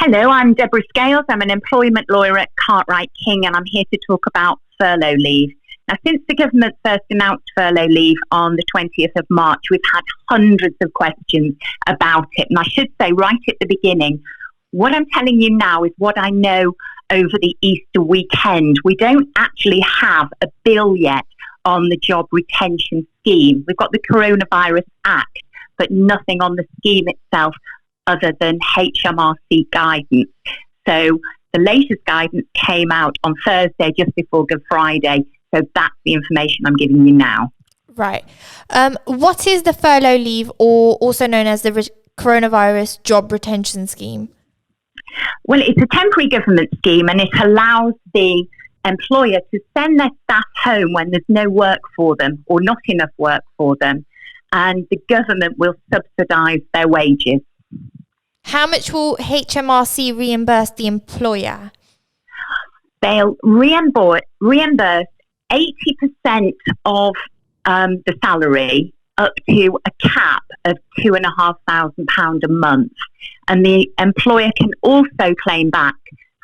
Hello, I'm Deborah Scales. I'm an employment lawyer at Cartwright King, and I'm here to talk about furlough leave. Now, since the government first announced furlough leave on the 20th of March, we've had hundreds of questions about it. And I should say right at the beginning, what I'm telling you now is what I know over the Easter weekend. We don't actually have a bill yet on the job retention scheme. We've got the Coronavirus Act, but nothing on the scheme itself other than HMRC guidance. So the latest guidance came out on Thursday, just before Good Friday. So that's the information I'm giving you now. Right. What is the furlough leave, or also known as the Coronavirus Job Retention Scheme? Well, it's a temporary government scheme, and it allows the employer to send their staff home when there's no work for them or not enough work for them, and the government will subsidise their wages. How much will HMRC reimburse the employer? They'll reimburse 80% of the salary up to a cap of £2,500 a month. And the employer can also claim back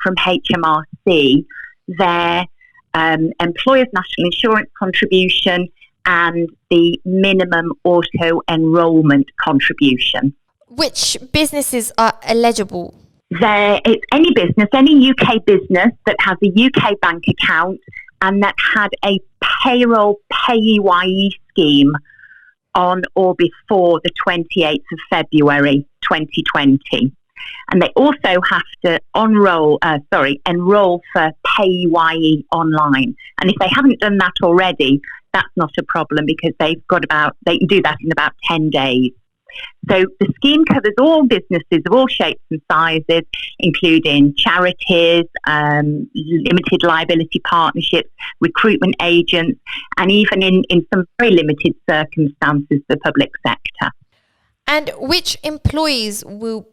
from HMRC their employer's national insurance contribution and the minimum auto enrolment contribution. Which businesses are eligible? It's any business, any UK business that has a UK bank account and that had a payroll PAYE scheme on or before the 28th of February 2020. And they also have to enrol for PAYE online. And if they haven't done that already, that's not a problem because they can do that in about 10 days. So the scheme covers all businesses of all shapes and sizes, including charities, limited liability partnerships, recruitment agents, and even in some very limited circumstances, the public sector. And which employees will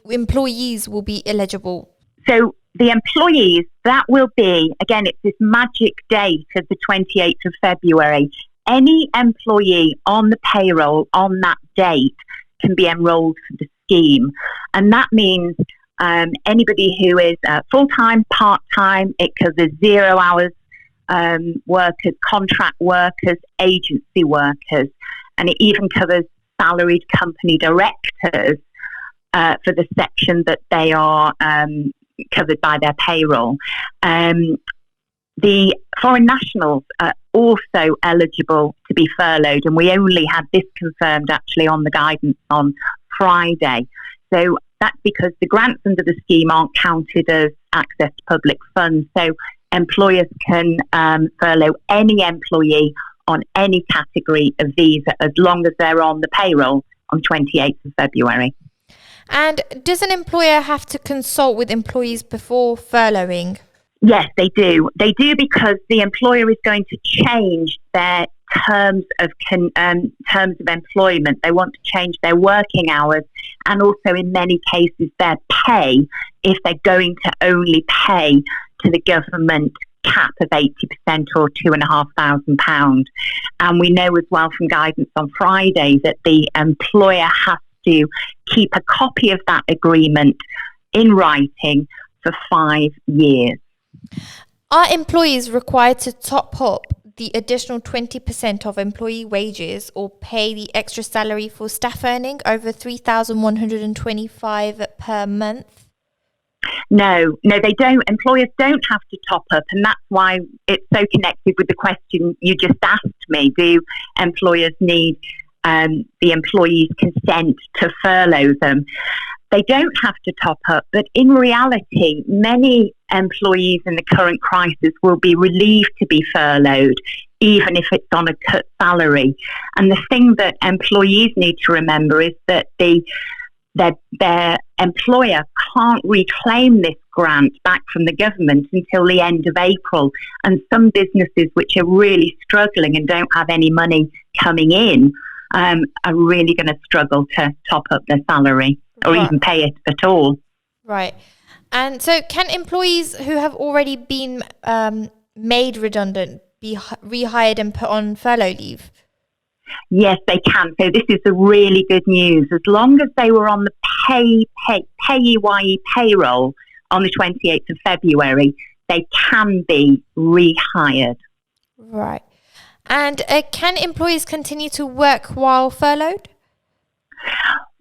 be eligible? So the employees, that will be, again, it's this magic date of the 28th of February. Any employee on the payroll on that date can be enrolled for the scheme. And that means anybody who is full-time, part-time, it covers 0 hours workers, contract workers, agency workers, and it even covers salaried company directors for the section that they are covered by their payroll. The foreign nationals are also eligible to be furloughed, and we only had this confirmed actually on the guidance on Friday. So that's because the grants under the scheme aren't counted as access to public funds. So employers can furlough any employee on any category of visa as long as they're on the payroll on 28th of February. And does an employer have to consult with employees before furloughing? Yes, they do. They do because the employer is going to change their terms of employment. They want to change their working hours and also in many cases their pay if they're going to only pay to the government cap of 80% or £2,500. And we know as well from guidance on Friday that the employer has to keep a copy of that agreement in writing for 5 years. Are employees required to top up the additional 20% of employee wages or pay the extra salary for staff earning over $3,125 per month? No, they don't. Employers don't have to top up, and that's why it's so connected with the question you just asked me. Do employers need the employee's consent to furlough them? They don't have to top up, but in reality, many employees in the current crisis will be relieved to be furloughed, even if it's on a cut salary. And the thing that employees need to remember is that their employer can't reclaim this grant back from the government until the end of April. And some businesses which are really struggling and don't have any money coming in are really going to struggle to top up their salary or even pay it at all. Right. And so can employees who have already been made redundant be rehired and put on furlough leave? Yes, they can. So this is the really good news. As long as they were on the PAYE payroll on the 28th of February, they can be rehired. Right. And can employees continue to work while furloughed?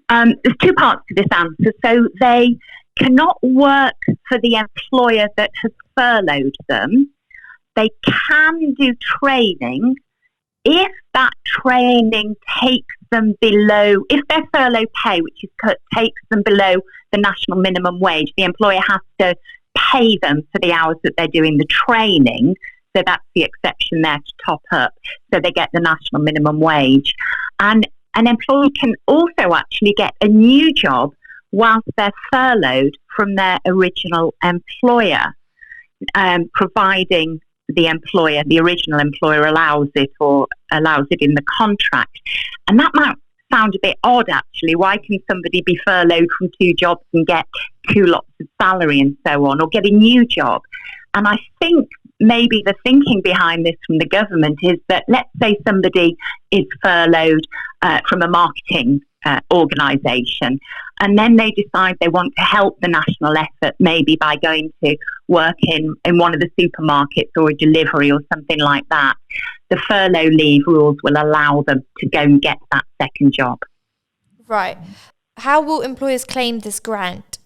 There's two parts to this answer. So they cannot work for the employer that has furloughed them. They can do training if that training takes them below, if their furlough pay, which is cut, takes them below the national minimum wage. The employer has to pay them for the hours that they're doing the training. So that's the exception there to top up. So they get the national minimum wage. And an employee can also actually get a new job whilst they're furloughed from their original employer, providing the original employer allows it or allows it in the contract. And that might sound a bit odd, actually. Why can somebody be furloughed from two jobs and get two lots of salary and so on, or get a new job? And I think maybe the thinking behind this from the government is that, let's say somebody is furloughed from a marketing organisation, and then they decide they want to help the national effort, maybe by going to work in one of the supermarkets or a delivery or something like that. The furlough leave rules will allow them to go and get that second job. Right. How will employers claim this grant?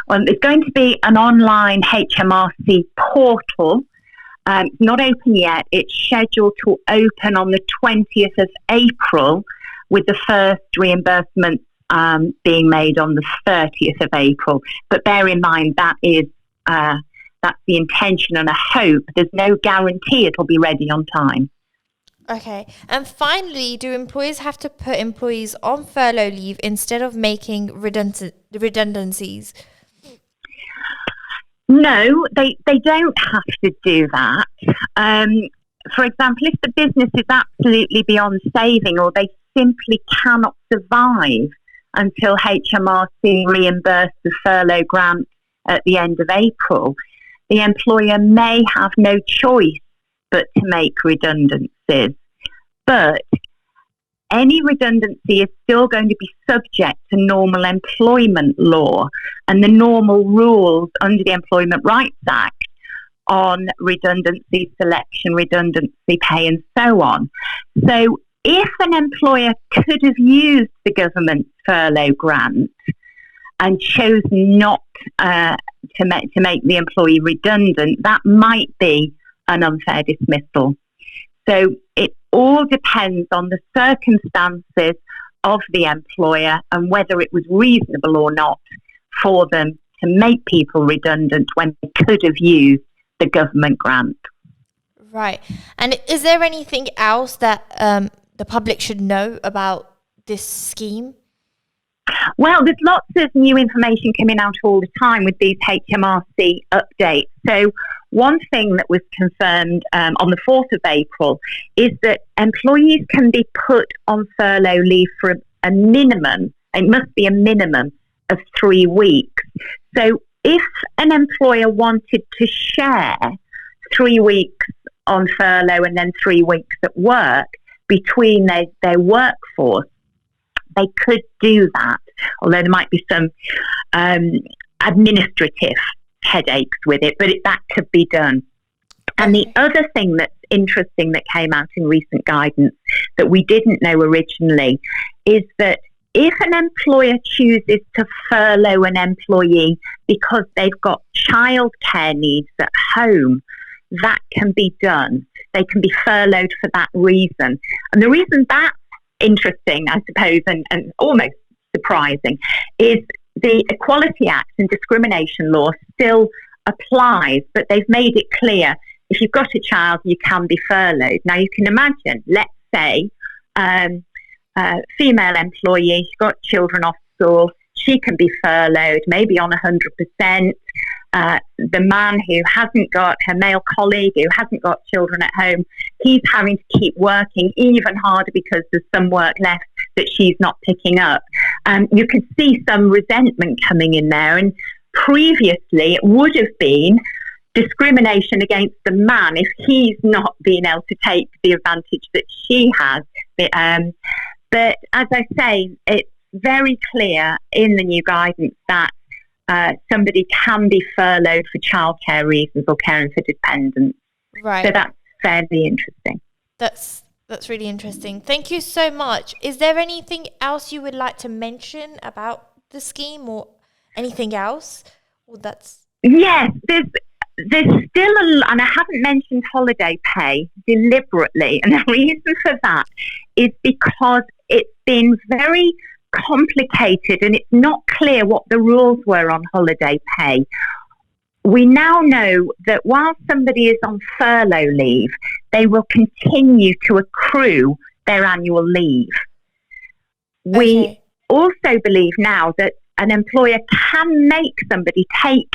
There's going to be an online HMRC portal. It's not open yet. It's scheduled to open on the 20th of April, with the first reimbursement being made on the 30th of April. But bear in mind that's the intention and a hope. There's no guarantee it'll be ready on time. Okay. And finally, do employers have to put employees on furlough leave instead of making redundancies? No, they don't have to do that. For example, if the business is absolutely beyond saving, or they simply cannot survive until HMRC reimburse the furlough grant at the end of April, the employer may have no choice but to make redundancies. But any redundancy is still going to be subject to normal employment law and the normal rules under the Employment Rights Act on redundancy selection, redundancy pay, and so on. So if an employer could have used the government furlough grant and chose not to make the employee redundant, that might be an unfair dismissal. So it all depends on the circumstances of the employer and whether it was reasonable or not for them to make people redundant when they could have used the government grant. Right. And is there anything else that the public should know about this scheme? Well, there's lots of new information coming out all the time with these HMRC updates. So one thing that was confirmed on the 4th of April is that employees can be put on furlough leave for a minimum, it must be a minimum of 3 weeks. So if an employer wanted to share 3 weeks on furlough and then 3 weeks at work between their workforce, they could do that, although there might be some administrative headaches with it, but that could be done. And the other thing that's interesting that came out in recent guidance that we didn't know originally is that if an employer chooses to furlough an employee because they've got childcare needs at home, that can be done. They can be furloughed for that reason. And the reason that's interesting, I suppose, and almost surprising, is the Equality Act and discrimination law still applies, but they've made it clear if you've got a child, you can be furloughed. Now, you can imagine, let's say, female employee, she's got children off school, she can be furloughed, maybe on 100%. The man who hasn't got, her male colleague who hasn't got children at home, he's having to keep working even harder because there's some work left that she's not picking up. You can see some resentment coming in there. And previously, it would have been discrimination against the man if he's not being able to take the advantage that she has. But as I say, it's very clear in the new guidance that somebody can be furloughed for childcare reasons or caring for dependents. Right. So that's fairly interesting. That's really interesting. Thank you so much. Is there anything else you would like to mention about the scheme or anything else? Or Yes, there's still and I haven't mentioned holiday pay deliberately, and the reason for that is because it's been very complicated and it's not clear what the rules were on holiday pay. We now know that while somebody is on furlough leave, they will continue to accrue their annual leave. We also believe now that an employer can make somebody take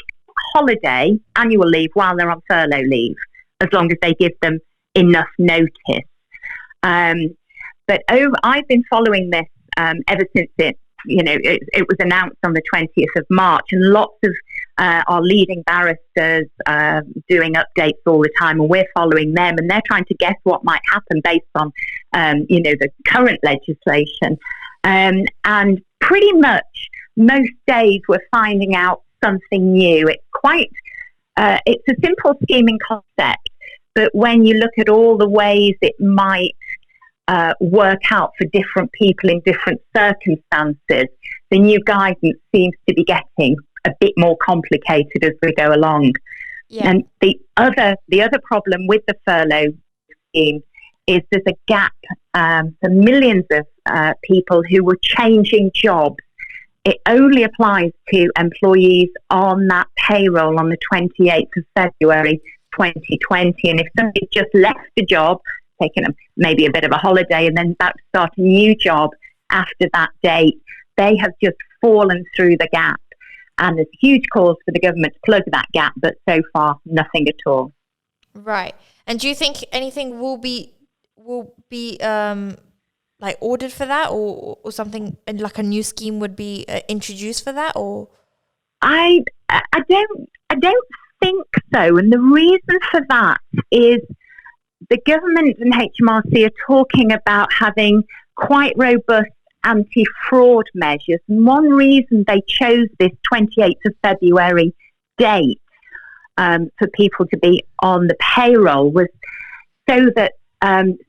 holiday, annual leave, while they're on furlough leave, as long as they give them enough notice. But I've been following this ever since it was announced on the 20th of March, and lots of our leading barristers doing updates all the time, and we're following them, and they're trying to guess what might happen based on, the current legislation. And pretty much most days we're finding out something new. It's a simple scheming concept, but when you look at all the ways it might work out for different people in different circumstances, the new guidance seems to be getting a bit more complicated as we go along. Yeah. And the other problem with the furlough scheme is there's a gap for millions of people who were changing jobs. It only applies to employees on that payroll on the 28th of February 2020. And if somebody just left a job, taken maybe a bit of a holiday and then about to start a new job after that date, they have just fallen through the gap. And there's huge calls for the government to plug that gap, but so far, nothing at all. Right. And do you think anything will be ordered for that, or something like a new scheme would be introduced for that? Or I don't think so. And the reason for that is the government and HMRC are talking about having quite robust anti-fraud measures. And one reason they chose this 28th of February date for people to be on the payroll was so that,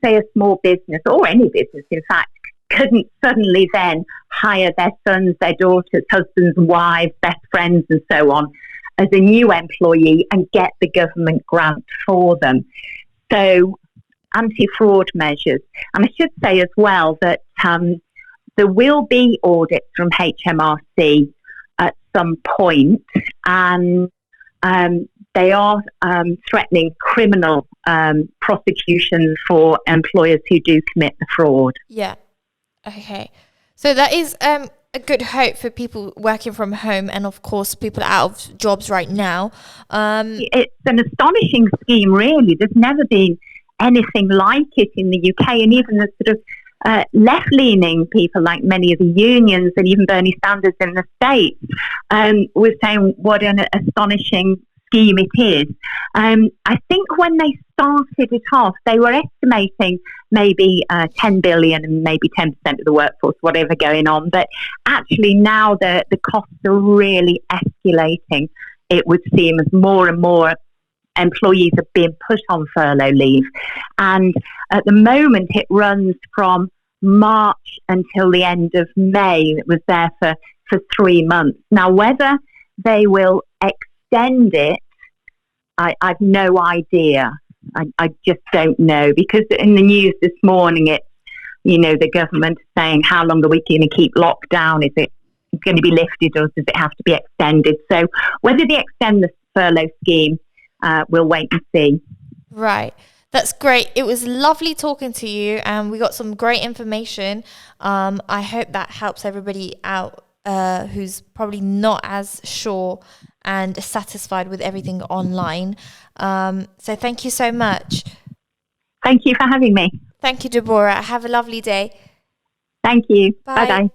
say, a small business, or any business, in fact, couldn't suddenly then hire their sons, their daughters, husbands, wives, best friends, and so on, as a new employee and get the government grant for them. So, anti-fraud measures. And I should say as well that there will be audits from HMRC at some point, and they are threatening criminal prosecution for employers who do commit the fraud. Yeah. Okay. So that is a good hope for people working from home, and of course people out of jobs right now. It's an astonishing scheme, really. There's never been anything like it in the UK, and even the sort of left-leaning people like many of the unions and even Bernie Sanders in the States were saying what an astonishing scheme it is. I think when they started it off, they were estimating maybe 10 billion and maybe 10% of the workforce, whatever going on. But actually now the costs are really escalating, it would seem, as more and more employees are being put on furlough leave. And at the moment it runs from March until the end of May. It was there for 3 months. Now, whether they will extend it, I've no idea. I just don't know, because in the news this morning, it's, the government saying, how long are we going to keep locked down? Is it going to be lifted, or does it have to be extended? So whether they extend the furlough scheme, we'll wait and see. Right. That's great. It was lovely talking to you, and we got some great information. I hope that helps everybody out who's probably not as sure and satisfied with everything online. So thank you so much. Thank you for having me. Thank you, Deborah. Have a lovely day. Thank you. Bye. Bye-bye.